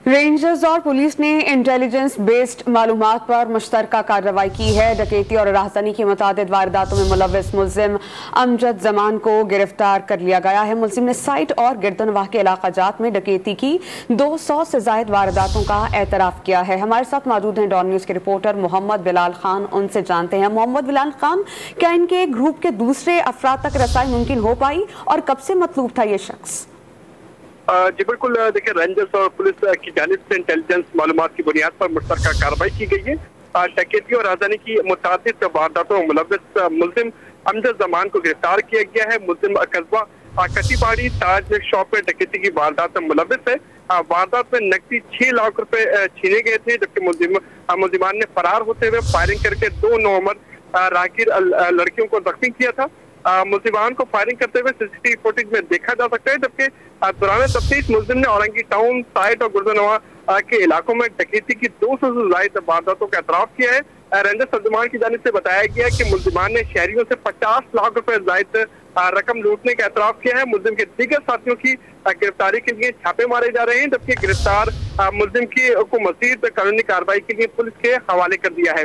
Rangers और police ने intelligence based मालूमात पर मुश्तरका कार्रवाई की है। डकैती और राहज़नी की मुतादिद वारदातों में मुलव्विस मुल्जिम अमजद जमान को गिरफ्तार कर लिया गया है। मुल्जिम ने साइट और गिरदनवाह के इलाकाजात में डकैती की 200 से जायद वारदातों का एतराफ़ किया है। हमारे साथ मौजूद हैं डॉन न्यूज़ के रिपोर्टर मोहम्मद बिलाल खान, उनसे जानते हैं। मोहम्मद बिलाल खान, क्या इनके ग्रुप के दूसरे अफराद तक रसाई मुमकिन हो पाई और कब से मतलूब था ये शख्स? जी बिल्कुल, देखिए रेंजर्स और पुलिस की जानिब से इंटेलिजेंस मालूमात की बुनियाद पर मुश्तरका कार्रवाई की गई है। डकैती और राहज़नी की मुतादिद वारदातों में मुलव्विस मुल्जिम अमजद जमान को गिरफ्तार किया गया है। मुल्जिम कस्बा कटीबाड़ी ताज शॉप में डकैती की वारदात में मुलव्विस है। वारदात में नकदी 6 लाख रुपए छीने गए थे, जबकि मुल्जिमान ने फरार होते हुए फायरिंग करके 2 नवंबर राहगीर लड़कियों को जख्मी किया था। मुल्जिमान को फायरिंग करते हुए सीसीटीवी फुटेज में देखा जा सकता है, जबकि दौरान तफ्तीश मुल्जिम ने औरंगी टाउन, साइट और गुर्जनवा के इलाकों में डकैती की 200 से ज्यादा वारदातों का एतराफ किया है। रेंजर तर्जुमान की जानिब से बताया गया कि मुल्जिमान ने शहरियों से 50 लाख रुपए जायद रकम लूटने का एतराफ किया है। मुल्जिम के दीगर साथियों की गिरफ्तारी के लिए छापे मारे जा रहे हैं, जबकि गिरफ्तार मुल्जिम को मजीद कानूनी कार्रवाई के लिए पुलिस के हवाले कर दिया है।